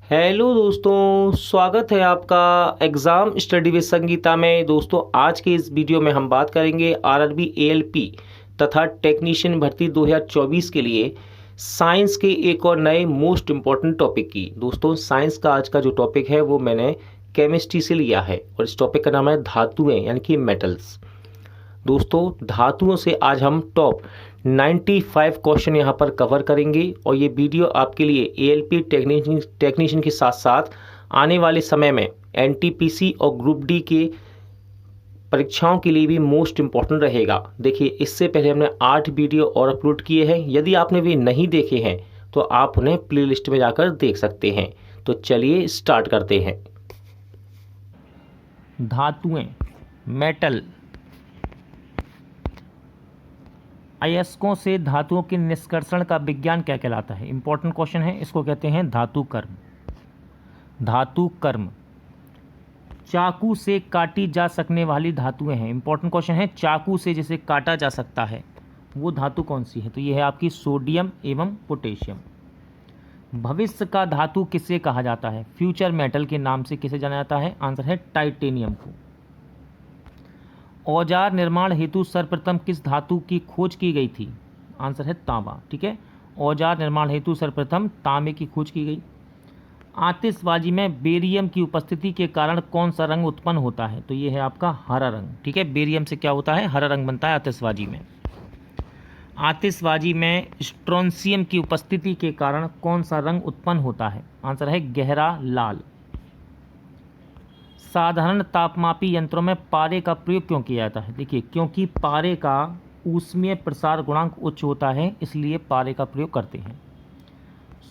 Hello दोस्तों, स्वागत है आपका एग्ज़ाम स्टडी विद संगीता में। दोस्तों, आज के इस वीडियो में हम बात करेंगे आरआरबी एएलपी तथा टेक्नीशियन भर्ती 2024 के लिए साइंस के एक और नए मोस्ट इम्पॉर्टेंट टॉपिक की। दोस्तों, साइंस का आज का जो टॉपिक है वो मैंने केमिस्ट्री से लिया है और इस टॉपिक का नाम है धातुएं यानी कि मेटल्स। दोस्तों, धातुओं से आज हम टॉप 95 क्वेश्चन यहाँ पर कवर करेंगे और ये वीडियो आपके लिए एएलपी टेक्नीशियन के साथ साथ आने वाले समय में एनटीपीसी और ग्रुप डी के परीक्षाओं के लिए भी मोस्ट इम्पॉर्टेंट रहेगा। देखिए, इससे पहले हमने 8 वीडियो और अपलोड किए हैं। यदि आपने वे नहीं देखे हैं तो आप उन्हें प्लेलिस्ट में जाकर देख सकते हैं। तो चलिए स्टार्ट करते हैं। धातुएं, मेटल। अयस्कों से धातुओं के निष्कर्षण का विज्ञान क्या कहलाता है? इंपॉर्टेंट क्वेश्चन है। इसको कहते हैं धातु कर्म। धातु कर्म। चाकू से काटी जा सकने वाली धातुएं हैं। इंपॉर्टेंट क्वेश्चन है। चाकू से जिसे काटा जा सकता है वो धातु कौन सी है? तो ये है आपकी सोडियम एवं पोटेशियम। भविष्य का धातु किसे कहा जाता है? फ्यूचर मेटल के नाम से किसे जाना जाता है? आंसर है टाइटेनियम को। औजार निर्माण हेतु सर्वप्रथम किस धातु की खोज की गई थी? आंसर है तांबा। ठीक है, औजार निर्माण हेतु सर्वप्रथम तांबे की खोज की गई। आतिशबाजी में बेरियम की उपस्थिति के कारण कौन सा रंग उत्पन्न होता है? तो ये है आपका हरा रंग। ठीक है, बेरियम से क्या होता है? हरा रंग बनता है आतिशबाजी में। आतिशबाजी में स्ट्रोंशियम की उपस्थिति के कारण कौन सा रंग उत्पन्न होता है? आंसर है गहरा लाल। साधारण तापमापी यंत्रों में पारे का प्रयोग क्यों किया जाता है? देखिए, क्योंकि पारे का ऊष्मीय प्रसार गुणांक उच्च होता है, इसलिए पारे का प्रयोग करते हैं।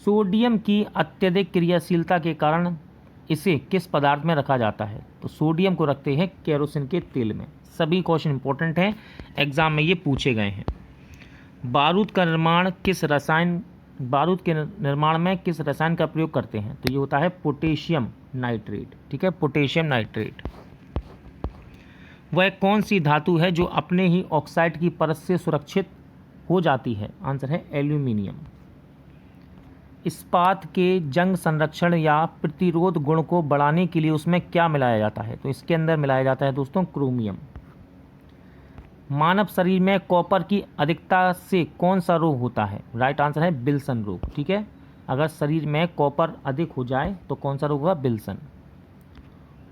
सोडियम की अत्यधिक क्रियाशीलता के कारण इसे किस पदार्थ में रखा जाता है? तो सोडियम को रखते हैं केरोसिन के तेल में। सभी क्वेश्चन इंपॉर्टेंट हैं, एग्जाम में ये पूछे गए हैं। बारूद के निर्माण में किस रसायन का प्रयोग करते हैं? तो ये होता है पोटेशियम नाइट्रेट। ठीक है, पोटेशियम नाइट्रेट। वह कौन सी धातु है जो अपने ही ऑक्साइड की परत से सुरक्षित हो जाती है? आंसर है एल्यूमिनियम। इस्पात के जंग संरक्षण या प्रतिरोध गुण को बढ़ाने के लिए उसमें क्या मिलाया जाता है? तो इसके अंदर मिलाया जाता है दोस्तों क्रोमियम। मानव शरीर में कॉपर की अधिकता से कौन सा रोग होता है? राइट आंसर है विल्सन रोग। ठीक है, अगर शरीर में कॉपर अधिक हो जाए तो कौन सा रोग होगा? विल्सन।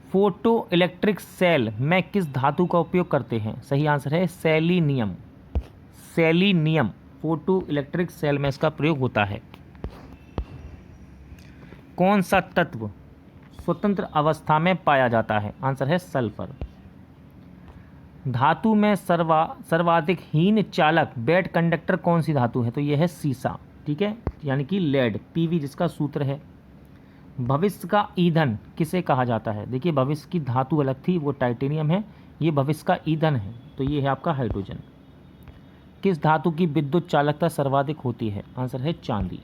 फोटो इलेक्ट्रिक सेल में किस धातु का उपयोग करते हैं? सही आंसर है selenium. Selenium photo electric cell में इसका प्रयोग होता है। कौन सा तत्व स्वतंत्र अवस्था में पाया जाता है? आंसर है सल्फर। धातु में सर्वाधिक हीन चालक बेड कंडक्टर कौन सी धातु है? तो यह है सीसा। ठीक है, यानी कि लेड, पीवी जिसका सूत्र है। भविष्य का ईंधन किसे कहा जाता है? देखिए, भविष्य की धातु अलग थी, वो टाइटेनियम है, ये भविष्य का ईंधन है, तो ये है आपका हाइड्रोजन। किस धातु की विद्युत चालकता सर्वाधिक होती है? आंसर है चांदी।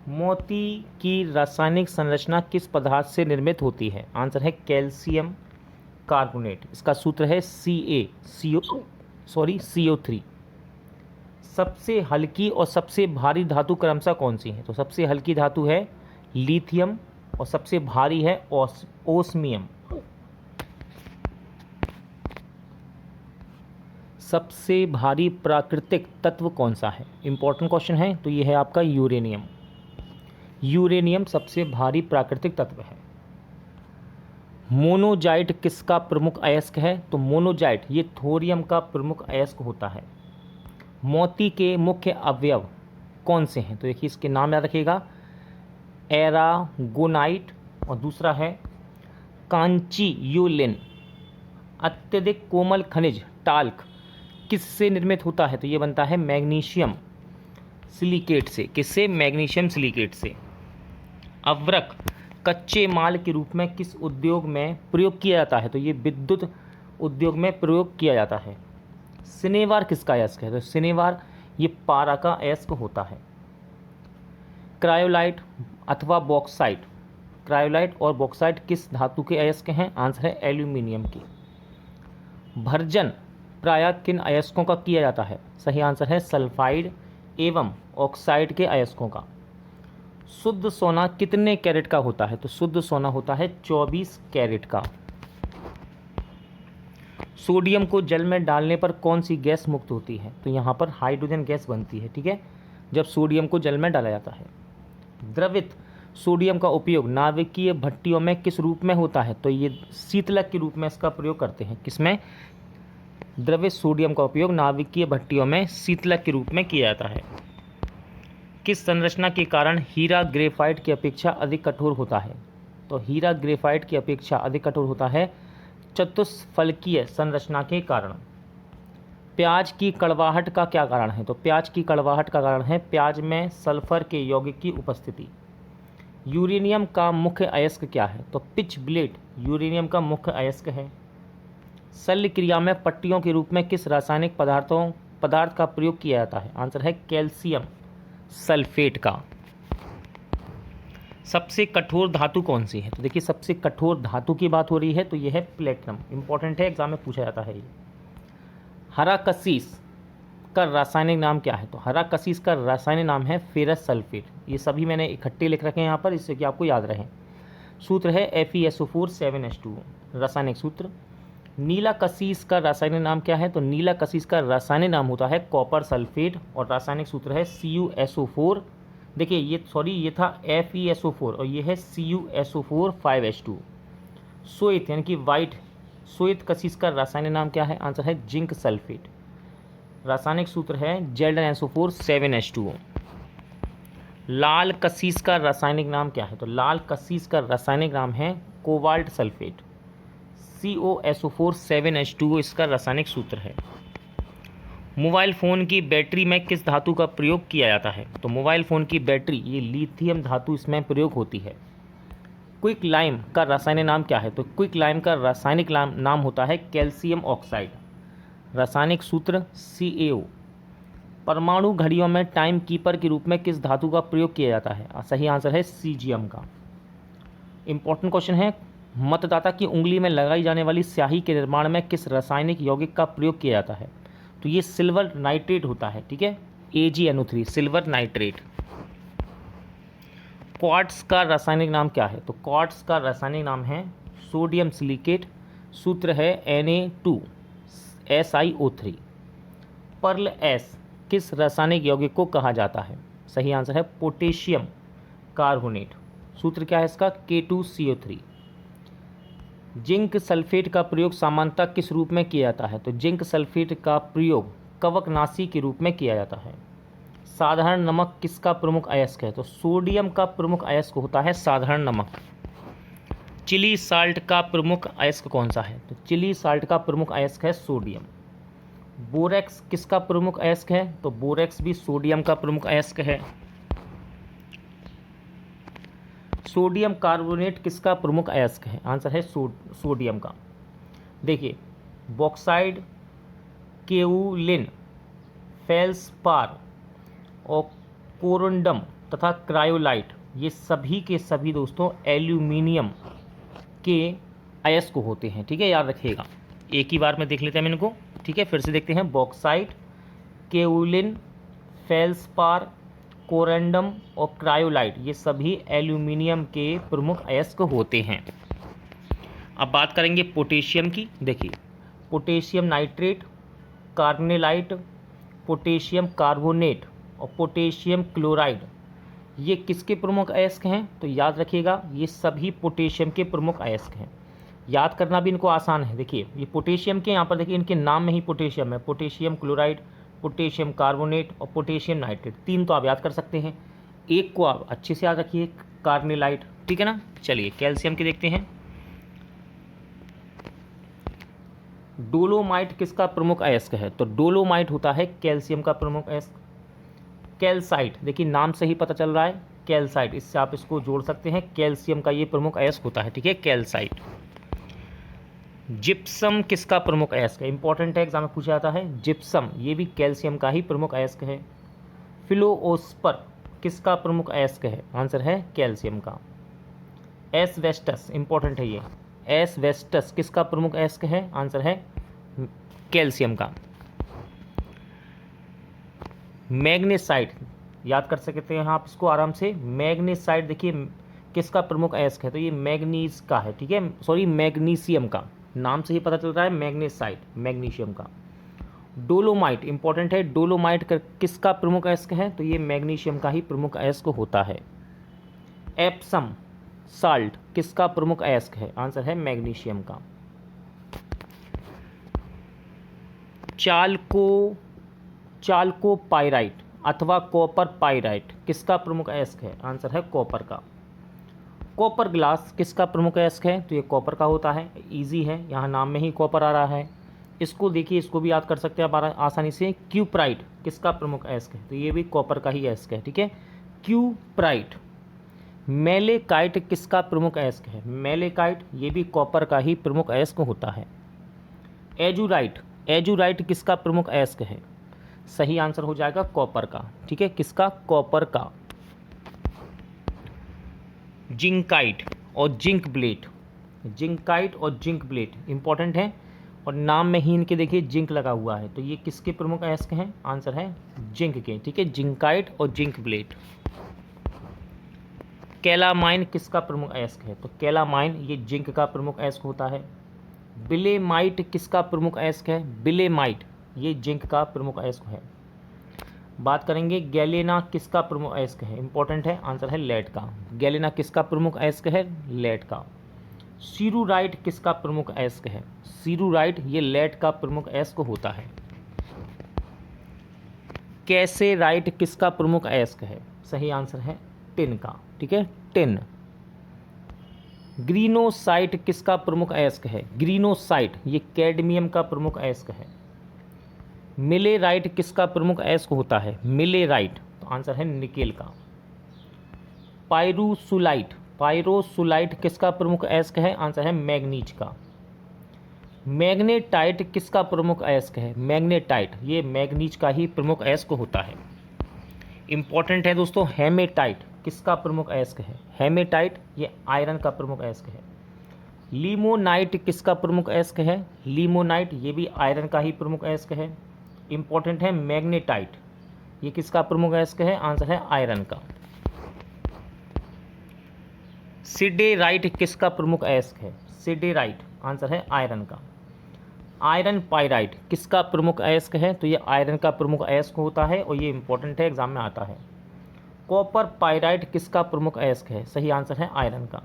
मोती की रासायनिक संरचना किस पदार्थ से निर्मित होती है? आंसर है कैल्शियम कार्बोनेट। इसका सूत्र है CO3। सबसे हल्की और सबसे भारी धातु क्रमशः कौन सी है? तो सबसे हल्की धातु है लिथियम और सबसे भारी है ओस्मियम। सबसे भारी प्राकृतिक तत्व कौन सा है? इंपॉर्टेंट क्वेश्चन है, तो ये है आपका यूरेनियम। यूरेनियम सबसे भारी प्राकृतिक तत्व है। मोनोजाइट किसका प्रमुख अयस्क है? तो मोनोजाइट ये थोरियम का प्रमुख अयस्क होता है। मोती के मुख्य अवयव कौन से हैं? तो देखिए, इसके नाम याद रखिएगा, एरागोनाइट और दूसरा है कांचीयूलिन। अत्यधिक कोमल खनिज टाल्क किससे निर्मित होता है? तो ये बनता है मैग्नीशियम सिलिकेट से। किससे? मैग्नीशियम सिलिकेट से। अवरक कच्चे माल के रूप में किस उद्योग में प्रयोग किया जाता है? तो ये विद्युत उद्योग में प्रयोग किया जाता है। सिनेवार किसका अयस्क है? तो सिनेवार ये पारा का अयस्क होता है। क्रायोलाइट अथवा बॉक्साइट, क्रायोलाइट और बॉक्साइट किस धातु के अयस्क हैं? आंसर है एल्यूमिनियम की। भर्जन प्रायः किन अयस्कों का किया जाता है? सही आंसर है सल्फाइड एवं ऑक्साइड के अयस्कों का। शुद्ध सोना कितने कैरेट का होता है? तो शुद्ध सोना होता है 24 कैरेट का। सोडियम को जल में डालने पर कौन सी गैस मुक्त होती है? तो यहाँ पर हाइड्रोजन गैस बनती है, ठीक है, जब सोडियम को जल में डाला जाता है। द्रवित सोडियम का उपयोग नाभिकीय भट्टियों में किस रूप में होता है? तो ये शीतलक के रूप में इसका प्रयोग करते हैं। किसमें? द्रवित सोडियम का उपयोग नाभिकीय भट्टियों में शीतलक के रूप में किया जाता है। किस संरचना के कारण हीरा ग्रेफाइट की अपेक्षा अधिक कठोर होता है? तो हीरा ग्रेफाइट की अपेक्षा अधिक कठोर होता है चतुष्फलकीय संरचना के कारण। प्याज की कड़वाहट का क्या कारण है? तो प्याज की कड़वाहट का कारण है प्याज में सल्फर के यौगिक की उपस्थिति। यूरेनियम का मुख्य अयस्क क्या है? तो पिच ब्लेड यूरेनियम का मुख्य अयस्क है। शल्य क्रिया में पट्टियों के रूप में किस रासायनिक पदार्थ का प्रयोग किया जाता है? आंसर है कैल्शियम सल्फेट का। सबसे कठोर धातु कौन सी है? तो देखिए, सबसे कठोर धातु की बात हो रही है तो यह है प्लेटिनम। इंपॉर्टेंट है, एग्जाम में पूछा जाता है ये। हरा कशीस का रासायनिक नाम क्या है? तो हरा कशीस का रासायनिक नाम है फेरस सल्फेट। ये सभी मैंने इकट्ठे लिख रखे हैं यहाँ पर, इससे कि आपको याद रहे। सूत्र है FeSO4 7H2 रासायनिक सूत्र। नीला कशीस का रासायनिक नाम क्या है? तो नीला कशीस का रासायनिक नाम होता है कॉपर सल्फेट और रासायनिक सूत्र है CuSO4। देखिए ये था FeSO4 और ये है CuSO4 5H2। श्वेत यानी कि वाइट श्वेत कशीस का रासायनिक नाम क्या है? आंसर है जिंक सल्फेट। रासायनिक सूत्र है ZnSO4 7H2O। लाल कशीस का रासायनिक नाम क्या है? तो लाल कशीस का रासायनिक नाम है कोबाल्ट सल्फेट। COSO4 7H2O इसका रासायनिक सूत्र है। मोबाइल फ़ोन की बैटरी में किस धातु का प्रयोग किया जाता है? तो मोबाइल फ़ोन की बैटरी ये लिथियम धातु इसमें प्रयोग होती है। क्विक लाइम का रासायनिक नाम क्या है? तो क्विक लाइम का रासायनिक नाम होता है कैल्शियम ऑक्साइड। रासायनिक सूत्र CaO। परमाणु घड़ियों में टाइम कीपर के रूप में किस धातु का प्रयोग किया जाता है? सही आंसर है सीजियम का। इंपॉर्टेंट क्वेश्चन है, मतदाता की उंगली में लगाई जाने वाली स्याही के निर्माण में किस रासायनिक यौगिक का प्रयोग किया जाता है? तो ये सिल्वर नाइट्रेट होता है, ठीक है, AgNO3 सिल्वर नाइट्रेट। क्वार्ट्स का रासायनिक नाम क्या है? तो क्वार्ट्स का रासायनिक नाम है सोडियम सिलिकेट। सूत्र है Na2SiO3। पर्ल S किस रासायनिक यौगिक को कहा जाता है? सही आंसर है पोटेशियम कार्बोनेट। सूत्र क्या है इसका? K2CO3। जिंक सल्फेट का प्रयोग सामान्यतः किस रूप में किया जाता है? तो जिंक सल्फेट का प्रयोग कवकनाशी के रूप में किया जाता है। साधारण नमक किसका प्रमुख अयस्क है? तो सोडियम का प्रमुख अयस्क होता है साधारण नमक। चिली साल्ट का प्रमुख अयस्क कौन सा है? तो चिली साल्ट का प्रमुख अयस्क है सोडियम। बोरेक्स किसका प्रमुख अयस्क है? तो बोरेक्स भी सोडियम का प्रमुख अयस्क है। सोडियम कार्बोनेट किसका प्रमुख अयस्क है? आंसर है सोडियम का। देखिए, बॉक्साइड, केउलिन, फेल्सपार और कोरंडम तथा क्रायोलाइट ये सभी के सभी दोस्तों एल्यूमिनियम के अयस्क होते हैं, ठीक है, याद रखिएगा। एक ही बार में देख लेते हैं इनको, ठीक है, फिर से देखते हैं। बॉक्साइट, केउलिन, फेल्सपार, कोरंडम और क्रायोलाइट ये सभी एल्यूमिनियम के प्रमुख अयस्क होते हैं। अब बात करेंगे पोटेशियम की। देखिए, पोटेशियम नाइट्रेट, कार्बोनेलाइट, पोटेशियम कार्बोनेट और पोटेशियम क्लोराइड ये किसके प्रमुख अयस्क हैं? तो याद रखिएगा, ये सभी पोटेशियम के प्रमुख अयस्क हैं। याद करना भी इनको आसान है। देखिए, ये पोटेशियम के यहाँ पर देखिए इनके नाम में ही पोटेशियम है। पोटेशियम क्लोराइड, पोटेशियम कार्बोनेट और पोटेशियम नाइट्रेट, तीन तो आप याद कर सकते हैं, एक को आप अच्छे से याद रखिए, कार्बोनेलाइट, ठीक है ना। चलिए कैल्शियम के देखते हैं। डोलोमाइट किसका प्रमुख अयस्क है? तो डोलोमाइट होता है कैल्शियम का प्रमुख अयस्क। कैल्साइट, देखिए नाम से ही पता चल रहा है कैल्साइट, इससे आप इसको जोड़ सकते हैं, कैल्शियम का ये प्रमुख अयस्क होता है, ठीक है, कैल्साइट। जिप्सम किसका प्रमुख अयस्क है? इंपॉर्टेंट है, एग्जाम में पूछा जाता है। जिप्सम ये भी कैल्शियम का ही प्रमुख अयस्क है। फिलोओस्पर किसका प्रमुख अयस्क है? आंसर है कैल्शियम का। एस्बेस्टस, इंपॉर्टेंट है ये, एस्बेस्टस किसका प्रमुख अयस्क है? आंसर है कैल्शियम का। मैग्नेसाइट याद कर सकते हैं आप इसको आराम से। मैग्नेसाइट देखिए किसका प्रमुख अयस्क है, तो ये मैग्नीज का है, ठीक है, सॉरी मैग्नीशियम का, नाम से ही पता चल रहा है मैग्नेसाइट, मैग्नीशियम का। डोलोमाइट इंपॉर्टेंट है, डोलोमाइट किसका प्रमुख अयस्क है, तो ये मैग्नीशियम का ही प्रमुख अयस्क होता है। एप्सम साल्ट किसका प्रमुख अयस्क है, आंसर है मैग्नीशियम का। चाल्को पाइराइट अथवा कॉपर पाइराइट किसका प्रमुख अयस्क है, आंसर है कॉपर का। कॉपर ग्लास किसका प्रमुख अयस्क है, तो ये कॉपर का होता है, इजी है, यहाँ नाम में ही कॉपर आ रहा है। इसको देखिए, इसको भी याद कर सकते हैं आप आसानी से। क्यूप्राइट किसका प्रमुख अयस्क है, तो ये भी कॉपर का ही अयस्क है, ठीक है, क्यूप्राइट। मेलेकाइट किसका प्रमुख अयस्क है, मेलेकाइट ये भी कॉपर का ही प्रमुख अयस्क होता है। एजुराइट किसका प्रमुख अयस्क है, सही आंसर हो जाएगा कॉपर का, ठीक है, किसका, कॉपर का। जिंकाइट और जिंक ब्लेड, जिंकाइट और जिंक ब्लेड इंपॉर्टेंट है, और नाम में ही इनके देखिए जिंक लगा हुआ है, तो ये किसके प्रमुख अयस्क हैं, आंसर है जिंक के, ठीक है, जिंकाइट और जिंक ब्लेड। कैलामाइन किसका प्रमुख अयस्क है, तो कैलामाइन ये जिंक का प्रमुख अयस्क होता है। बिलेमाइट किसका प्रमुख अयस्क है, बिलेमाइट ये जिंक का प्रमुख अयस्क है। बात करेंगे गैलेना किसका प्रमुख अयस्क है, इंपॉर्टेंट है, आंसर है लेड का। गैलेना किसका प्रमुख अयस्क है, लेड का। सीरूराइट किसका प्रमुख अयस्क है, सीरूराइट ये लेड का प्रमुख अयस्क होता है। कैसेराइट किसका प्रमुख अयस्क है, सही आंसर है टिन का, ठीक है, टिन। ग्रीनोसाइट किसका प्रमुख अयस्क है, ग्रीनोसाइट ये कैडमियम का प्रमुख अयस्क है। मिलेराइट किसका प्रमुख अयस्क होता है, मिलेराइट, तो आंसर है निकेल का। पायरोसुलाइट किसका प्रमुख अयस्क है, आंसर है मैग्नीज का। मैग्नेटाइट किसका प्रमुख अयस्क है, मैग्नेटाइट ये मैग्नीज का ही प्रमुख अयस्क होता है। इंपॉर्टेंट है दोस्तों, हेमेटाइट किसका प्रमुख अयस्क है, हेमेटाइट ये आयरन का प्रमुख अयस्क है। लिमोनाइट किसका प्रमुख अयस्क है, लिमोनाइट ये भी आयरन का ही प्रमुख अयस्क है। इंपॉर्टेंट है मैग्नेटाइट, ये किसका प्रमुख अयस्क है, आंसर है आयरन का। सिडेराइट किसका प्रमुख अयस्क है, सिडेराइट आंसर है आयरन का। आयरन पाइराइट किसका प्रमुख अयस्क है, तो ये आयरन का प्रमुख अयस्क होता है, और ये इंपॉर्टेंट है, एग्जाम में आता है। कॉपर पाइराइट किसका प्रमुख अयस्क है, सही आंसर है आयरन का।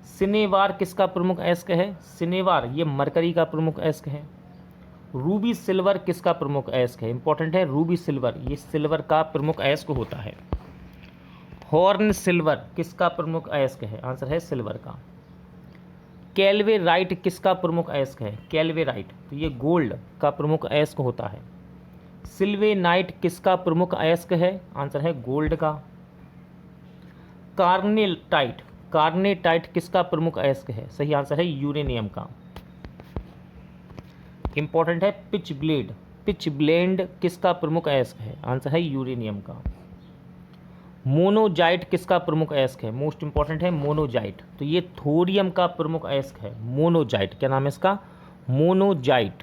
सिनेवार किसका प्रमुख अयस्क है, सिनेवार ये मरकरी का प्रमुख अयस्क है। रूबी सिल्वर किसका प्रमुख अयस्क है, इंपॉर्टेंट है, रूबी सिल्वर ये सिल्वर का प्रमुख अयस्क होता है। हॉर्न सिल्वर किसका प्रमुख अयस्क है, आंसर है सिल्वर का। कैल्वेराइट किसका प्रमुख अयस्क है, कैल्वेराइट तो ये गोल्ड का प्रमुख अयस्क होता है। सिल्वेनाइट किसका प्रमुख अयस्क है, आंसर है गोल्ड का। कार्नेटाइट किसका प्रमुख अयस्क है, सही आंसर है यूरेनियम का। इंपॉर्टेंट है पिच ब्लेंड किसका प्रमुख अयस्क है, आंसर है यूरेनियम का। मोनोजाइट किसका प्रमुख अयस्क है, मोस्ट इंपॉर्टेंट है मोनोजाइट, तो ये थोरियम का प्रमुख अयस्क है। मोनोजाइट क्या नाम है इसका, मोनोजाइट।